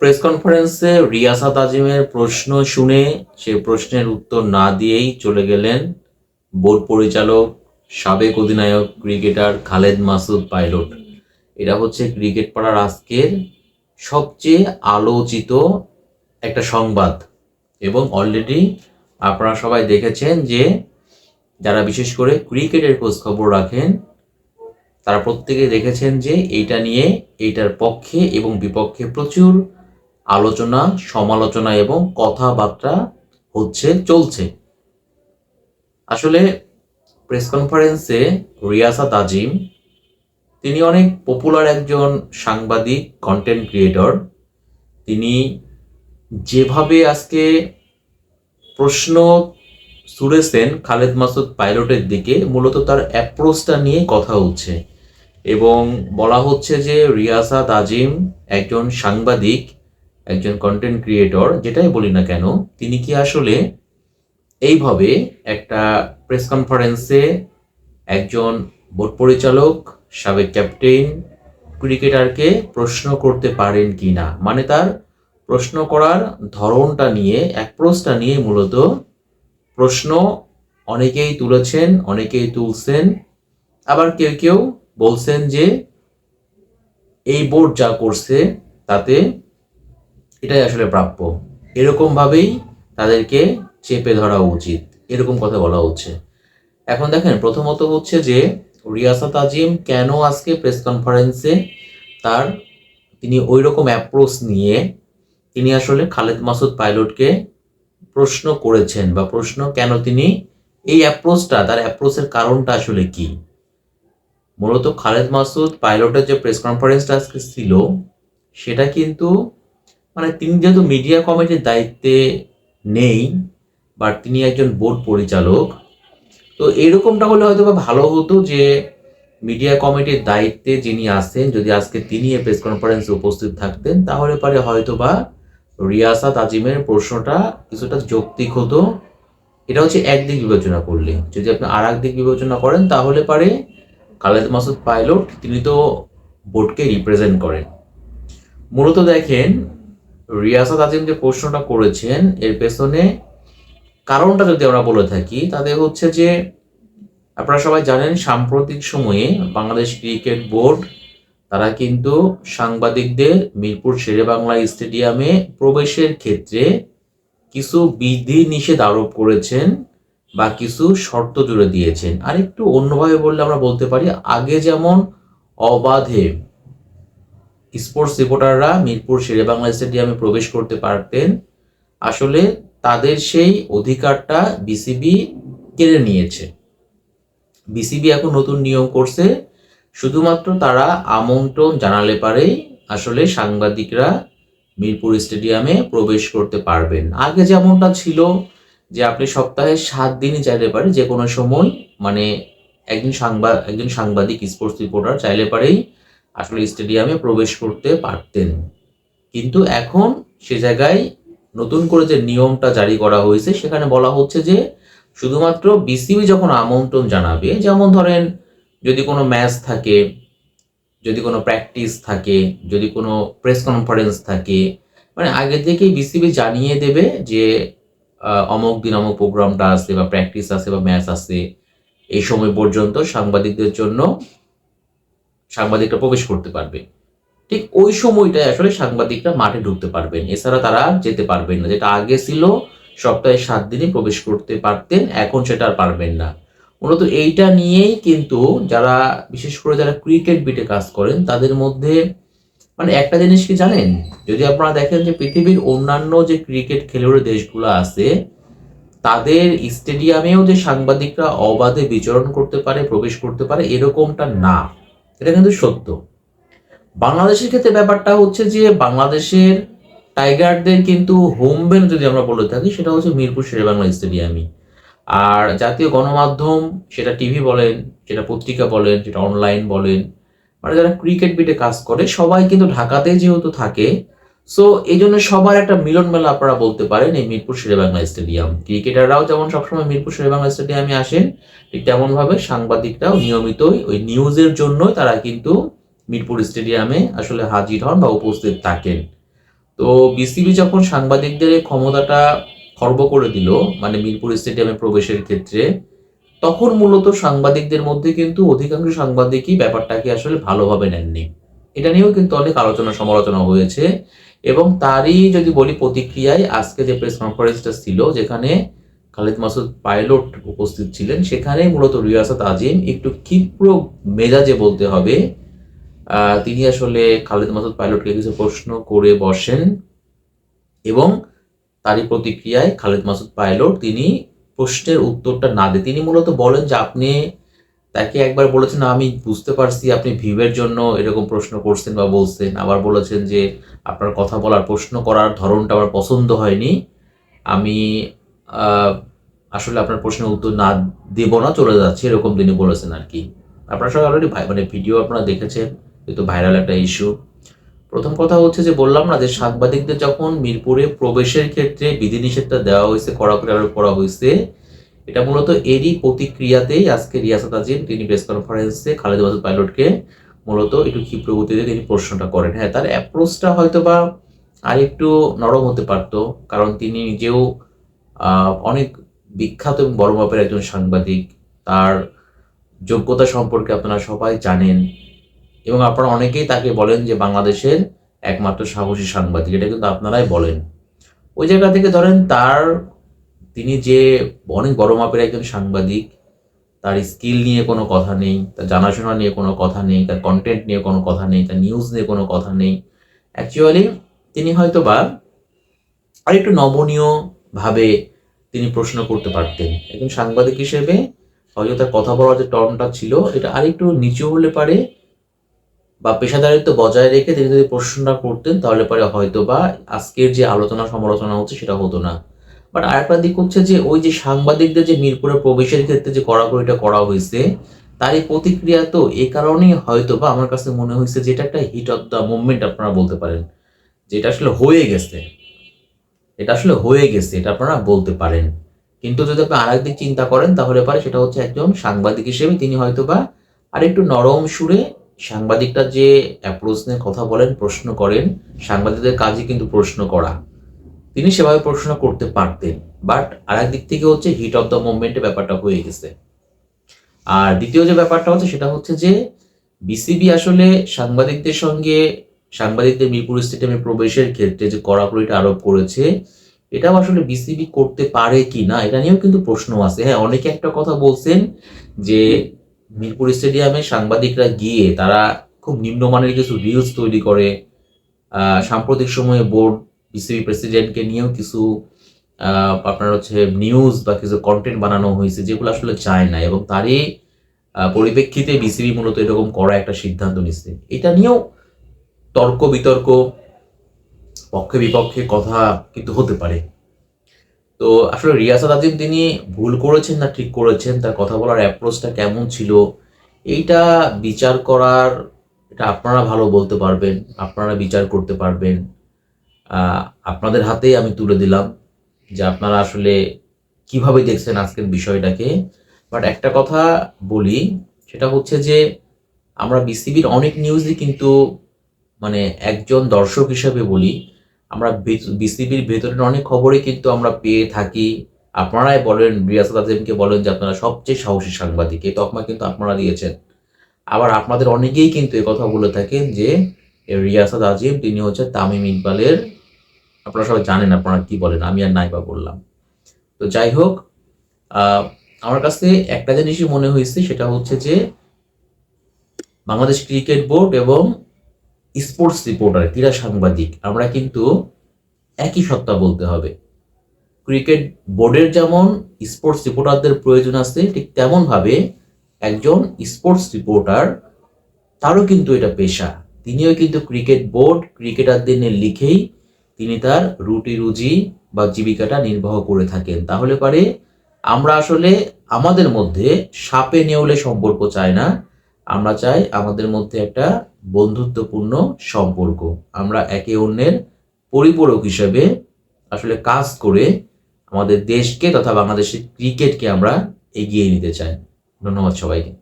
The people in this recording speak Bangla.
প্রেস কনফারেন্সে রিয়াসাত আজিমের প্রশ্ন শুনে সে প্রশ্নের উত্তর না দিয়েই চলে গেলেন বোর্ড পরিচালক, সাবেক অধিনায়ক ক্রিকেটার খালেদ মাসুদ পাইলট। এটা হচ্ছে ক্রিকেট পাড়ার আজকের সবচেয়ে আলোচিত একটা সংবাদ এবং অলরেডি আপনারা সবাই দেখেছেন যে যারা বিশেষ করে ক্রিকেটের খোঁজ খবর রাখেন তারা প্রত্যেকে দেখেছেন যে এইটার পক্ষে এবং বিপক্ষে প্রচুর আলোচনা, সমালোচনা এবং কথাবার্তা চলছে। আসলে প্রেস কনফারেন্সে রিয়াসাত আজিম তিনি অনেক পপুলার একজন সাংবাদিক, কন্টেন্ট ক্রিয়েটর। তিনি যেভাবে আজকে প্রশ্ন ছুড়েছেন খালেদ মাসুদ পাইলটের দিকে, মূলত তার অ্যাপ্রোচটা নিয়ে কথা হচ্ছে এবং বলা হচ্ছে যে রিয়াসাত আজিম একজন সাংবাদিক, একজন কন্টেন্ট ক্রিয়েটর, যেটাই বলি না কেন, তিনি কি আসলে এইভাবে একটা প্রেস কনফারেন্সে একজন বোর্ড পরিচালক, সাবেক ক্যাপ্টেন, ক্রিকেটারকে প্রশ্ন করতে পারেন কি না, মানে তার প্রশ্ন করার ধরনটা নিয়ে, অ্যাপ্রোচটা নিয়ে মূলত প্রশ্ন অনেকেই তুলেছেন, অনেকেই তুলছেন। আবার কেউ কেউ বলছেন যে এই বোর্ড যা করছে তাতে এটাই আসলে প্রাপ্য, এরকমভাবেই তাদেরকে চেপে ধরা উচিত, এরকম কথা বলা হচ্ছে। এখন দেখেন, প্রথমত হচ্ছে যে রিয়াসাত আজিম কেন আজকে প্রেস কনফারেন্সে তিনি ওই রকম অ্যাপ্রোচ নিয়ে তিনি আসলে খালেদ মাসুদ পাইলটকে প্রশ্ন করেছেন, বা প্রশ্ন কেন তিনি এই অ্যাপ্রোচটা, তার অ্যাপ্রোচের কারণটা আসলে কি। মূলত খালেদ মাসুদ পাইলটের যে প্রেস কনফারেন্সটা আজকে ছিল সেটা কিন্তু মানে তিনি যেহেতু মিডিয়া কমিটির দায়িত্বে নেই, বা তিনি একজন বোর্ড পরিচালক, তো এরকমটা হলে হয়তো বা ভালো হতো যে মিডিয়া কমিটির দায়িত্বে যিনি আছেন, যদি আজকে তিনি এই প্রেস কনফারেন্সে উপস্থিত থাকতেন, তাহলে পারে হয়তো বা রিয়াসাত আজিমের প্রশ্নটা কিছুটা যৌক্তিক হতো। এটা হচ্ছে একদিক বিবেচনা করলে। যদি আপনি আর এক দিক বিবেচনা করেন তাহলে পারে খালেদ মাসুদ পাইলট তিনি তো বোর্ডকে রিপ্রেজেন্ট করেন। মূলত দেখেন, রিয়াসাত আজিম যে প্রশ্নটা করেছেন এর পেছনে কারণটা যদি আমরা বলে থাকি, তাদের হচ্ছে যে আপনারা সবাই জানেন সাম্প্রতিক সময়ে বাংলাদেশ ক্রিকেট বোর্ড তারা কিন্তু সাংবাদিকদের মিরপুর শেরেবাংলা স্টেডিয়ামে প্রবেশের ক্ষেত্রে কিছু বিধি নিষেধ আরোপ করেছেন বা কিছু শর্ত জুড়ে দিয়েছেন। আর একটু অন্যভাবে বললে আমরা বলতে পারি, আগে যেমন অবাধে স্পোর্টস রিপোর্টাররা মিরপুর শেরেবাংলা স্টেডিয়ামে প্রবেশ করতে পারতেন, আসলে তাদের সেই অধিকারটা বিসিবি কেড়ে নিয়েছে। বিসিবি এখন নতুন নিয়ম করছে, শুধুমাত্র তারা আমন্ত্রণ জানালে পারেই আসলে সাংবাদিকরা মিরপুর স্টেডিয়ামে প্রবেশ করতে পারবেন। আগে যেমনটা ছিল যে আপনি সপ্তাহে 7 দিনই চাইলে পারে যে কোনো সময়, মানে একজন সাংবাদিক, স্পোর্টস রিপোর্টার চাইলে পারেই আসলে স্টেডিয়ামে প্রবেশ করতে পারতেন। কিন্তু এখন সে জায়গায় নতুন করে যে নিয়মটা জারি করা হয়েছে সেখানে বলা হচ্ছে যে শুধুমাত্র বিসিবি যখন আমন্ত্রণ জানাবে, যেমন ধরেন যদি কোনো ম্যাচ থাকে, যদি কোনো প্র্যাকটিস থাকে, যদি কোনো প্রেস কনফারেন্স থাকে, মানে আগে থেকেই বিসিবি জানিয়ে দেবে যে অমুক দিন অমুক প্রোগ্রামটা আছে বা প্র্যাকটিস আছে বা ম্যাচ আছে, এই সময় পর্যন্ত সাংবাদিকরা প্রবেশ করতে পারবে। ঠিক ওই সময়টায় আসলে সাংবাদিকরা মাঠে ঢুকতে পারবেন, এছাড়া তারা যেতে পারবেন না। যেটা আগে ছিল সপ্তাহে 7 দিনই প্রবেশ করতে পারতেন, এখন সেটা আর পারবেন না। মূলত এইটা নিয়েই কিন্তু বিশেষ করে যারা ক্রিকেট বিটে কাজ করেন তাদের মধ্যে মানে একটা জিনিস কি জানেন, যদি আপনারা দেখেন যে পৃথিবীর অন্যান্য যে ক্রিকেট খেলুড়ে দেশগুলো আছে তাদের স্টেডিয়ামেও যে সাংবাদিকরা অবাধে বিচরণ করতে পারে, প্রবেশ করতে পারে, এরকমটা না। এটা কিন্তু সত্য। বাংলাদেশের ক্ষেত্রে ব্যাপারটা হচ্ছে যে বাংলাদেশের টাইগারদের কিন্তু হোম ভেন্যু যদি আমরা বলে থাকি সেটা হচ্ছে মিরপুর শেরেবাংলা স্টেডিয়ামই। আর জাতীয় গণমাধ্যম, সেটা টিভি বলেন, সেটা পত্রিকা বলেন, সেটা অনলাইন বলেন, মানে যারা ক্রিকেট বিটে কাজ করে সবাই কিন্তু ঢাকাতে যেহেতু থাকে, সো এই জন্য সবার একটা মিলন মেলা আপনারা বলতে পারেন এই মিরপুর শেরেবাংলা স্টেডিয়াম। ক্রিকেটাররাও যেমন সবসময় মিরপুর শেরেবাংলা স্টেডিয়ামে আসেন, ঠিক তেমন ভাবে সাংবাদিকরাও নিয়মিতই ওই নিউজের জন্যই তারা কিন্তু মিরপুর স্টেডিয়ামে আসলে হাজির হন বা উপস্থিত থাকেন। তো বিসিবি যখন সাংবাদিকদের এই ক্ষমতাটা খর্ব করে দিল, মানে মিরপুর স্টেডিয়ামে প্রবেশের ক্ষেত্রে, তখন মূলত সাংবাদিকদের মধ্যে কিন্তু অধিকাংশ সাংবাদিকই ব্যাপারটাকে আসলে ভালোভাবে নেননি। এটা নিয়েও কিন্তু অনেক আলোচনা সমালোচনা হয়েছে, এবং তারই যদি বলি প্রতিক্রিয়ায় আজকে যে প্রেস কনফারেন্সটা ছিল, যেখানে খালিদ মাসুদ পাইলট উপস্থিত ছিলেন, সেখানে মূলত রিয়াসাত আজিম একটু ক্ষিপ্র মেজাজে বলতে হবে, তিনি আসলে খালিদ মাসুদ পাইলটকে কিছু প্রশ্ন করে বসেন, এবং তারই প্রতিক্রিয়ায় খালিদ মাসুদ পাইলট তিনি প্রশ্নের উত্তরটা না দিয়ে তিনি মূলত বলেন যে আপনি তাকে একবার বলেছেন আমি বুঝতে পারছি আপনি ভিউয়ের জন্য এরকম প্রশ্ন করছেন বা বলছেন, আবার বলেছেন যে আপনার কথা বলার প্রশ্ন করার ধরনটা আমার পছন্দ হয়নি, আমি আসলে আপনার প্রশ্নের উত্তর না দেব না, চলে যাচ্ছে, এরকম তিনি বলেছেন আর কি। আপনারা সবাই অলরেডি মানে ভিডিও আপনারা দেখেছেন, কিন্তু ভাইরাল একটা ইস্যু। প্রথম কথা হচ্ছে যে বললাম না যে সাংবাদিকদের যখন মিরপুরে প্রবেশের ক্ষেত্রে বিধিনিষেধটা দেওয়া হয়েছে, কড়াকড়ি আরোপ করা হয়েছে, এটা মূলত এরই প্রতিক্রিয়াতেই আজকে রিয়াসাত আজিম তিনি প্রেস কনফারেন্সে খালিদ মাসুদ পাইলটকে মূলত একটু ক্ষিপ্র গতিতে তিনি প্রশ্নটা করেন। হ্যাঁ, তার অ্যাপ্রোচটা হয়তো বা আর একটু নরম হতে পারত, কারণ তিনি নিজেও অনেক বিখ্যাত এবং বড় মাপের একজন সাংবাদিক, তার যোগ্যতা সম্পর্কে আপনারা সবাই জানেন, এবং আপনারা অনেকেই তাকে বলেন যে বাংলাদেশের একমাত্র সাহসী সাংবাদিক, এটা কিন্তু আপনারাই বলেন। ওই জায়গা থেকে ধরেন তিনি যে অনেক বড় মাপের একজন সাংবাদিক, তার স্কিল নিয়ে কোনো কথা নেই, তার জানাশোনা নিয়ে কোনো কথা নেই, তার কন্টেন্ট নিয়ে কোনো কথা নেই, তার নিউজ নিয়ে কোনো কথা নেই। অ্যাকচুয়ালি তিনি হয়তো বা আরেকটু নমনীয় ভাবে তিনি প্রশ্ন করতে পারতেন। একজন সাংবাদিক হিসেবে হয়তো তার কথা বলার যে টনটা ছিল এটা আরেকটু নিচু হলে পারে, বা পেশাদারিত্ব বজায় রেখে তিনি যদি প্রশ্নটা করতেন, তাহলে পরে হয়তো বা আজকের যে আলোচনা সমালোচনা হচ্ছে সেটা হতো না। বাট আরেকটা দিক হচ্ছে যে ওই যে সাংবাদিকদের যে মিরপুরে প্রবেশের ক্ষেত্রে যে কড়াকড়িটা করা হয়েছে, তারই প্রতিক্রিয়া তো এই কারণেই হয়তো বা আমার কাছে মনে হয়েছে যে এটা একটা হিট অফ দ্য মুভমেন্ট আপনারা বলতে পারেন, যেটা আসলে হয়ে গেছে, এটা আপনারা বলতে পারেন। কিন্তু যদি আপনি আরেক দিক চিন্তা করেন, তাহলে পারে সেটা হচ্ছে একজন সাংবাদিক হিসেবে তিনি হয়তো বা আরেকটু নরম সুরে সাংবাদিকটা যে অ্যাপ্রোচ নিয়ে কথা বলেন, প্রশ্ন করেন, সাংবাদিকদের কাজই কিন্তু প্রশ্ন করা, তিনি সেভাবে প্রশ্ন করতে পারতেন। বাট আরেক দিক থেকে হচ্ছে হিট অফ দ্য মুভমেন্টে ব্যাপারটা হয়ে গেছে। আর দ্বিতীয় যে ব্যাপারটা হচ্ছে সেটা হচ্ছে যে বিসিবি আসলে সাংবাদিকদের মিরপুর স্টেডিয়ামে প্রবেশের ক্ষেত্রে যে কড়াকড়িটা আরোপ করেছে, এটাও আসলে বিসিবি করতে পারে কি না এটা নিয়েও কিন্তু প্রশ্ন আছে। হ্যাঁ, অনেকে একটা কথা বলছেন যে মিরপুর স্টেডিয়ামে সাংবাদিকরা গিয়ে তারা খুব নিম্নমানের কিছু রিলস তৈরি করে, সাম্প্রতিক সময়ে বোর্ড বিসিবি প্রেসিডেন্টকে নিয়েও কিছু আপনার হচ্ছে নিউজ বা কিছু কন্টেন্ট বানানো হয়েছে, যেগুলো আসলে চায় না, এবং তারই পরিপ্রেক্ষিতে বিসিবি মূলত এরকম করা একটা সিদ্ধান্ত নিচ্ছে। এটা নিয়েও তর্ক বিতর্ক, পক্ষে বিপক্ষে কথা কিন্তু হতে পারে। তো আসলে রিয়াসাত আজিম তিনি ভুল করেছেন না ঠিক করেছেন, তার কথা বলার অ্যাপ্রোচটা কেমন ছিল, এইটা বিচার করার, এটা আপনারা ভালো বলতে পারবেন, আপনারা বিচার করতে পারবেন। আপনাদের হাতেই আমি তুলে দিলাম যে আপনারা আসলে কিভাবে দেখছেন আজকের বিষয়টাকে। বাট একটা কথা বলি, সেটা হচ্ছে যে আমরা বিসিবির অনেক নিউজই কিন্তু, মানে একজন দর্শক হিসেবে বলি, আমরা বিসিবির ভেতরের অনেক খবরই কিন্তু আমরা পেয়ে থাকি। আপনারাই বলেন, রিয়াসাত আজিমকে বলেন যে আপনারা সবচেয়ে সাহসী সাংবাদিক, এই তকমা কিন্তু আপনারা দিয়েছেন। আবার আপনাদের অনেকেই কিন্তু কথা বলে থাকেন যে রিয়াসাত আজিম তিনি হচ্ছে তামিম ইকবালের, আপনারা সবাই জানেন আপনারা কি বলেন, আমি আর নাই বা বললাম। তো যাই হোক, আমার কাছে একটা জিনিসই মনে হয়েছে, সেটা হচ্ছে যে বাংলাদেশ ক্রিকেট বোর্ড এবং স্পোর্টস রিপোর্টার, ক্রীড়া সাংবাদিক, আমরা কিন্তু একই সত্তা বলতে হবে। ক্রিকেট বোর্ডের যেমন স্পোর্টস রিপোর্টারদের প্রয়োজন আছে, ঠিক তেমন ভাবে একজন স্পোর্টস রিপোর্টার, তারও কিন্তু এটা পেশা। তিনিও কিন্তু ক্রিকেট বোর্ড ক্রিকেটারদের নিয়ে লিখেই তিনি তার রুটি রুজি বা জীবিকাটা নির্বাহ করে থাকেন। তাহলে পারে আমরা আসলে আমাদের মধ্যে সাপে নেউলে সম্পর্ক চাই না, আমরা চাই আমাদের মধ্যে একটা বন্ধুত্বপূর্ণ সম্পর্ক। আমরা একে অন্যের পরিপূরক হিসেবে আসলে কাজ করে আমাদের দেশকে তথা বাংলাদেশের ক্রিকেটকে আমরা এগিয়ে নিতে চাই। ধন্যবাদ সবাইকে।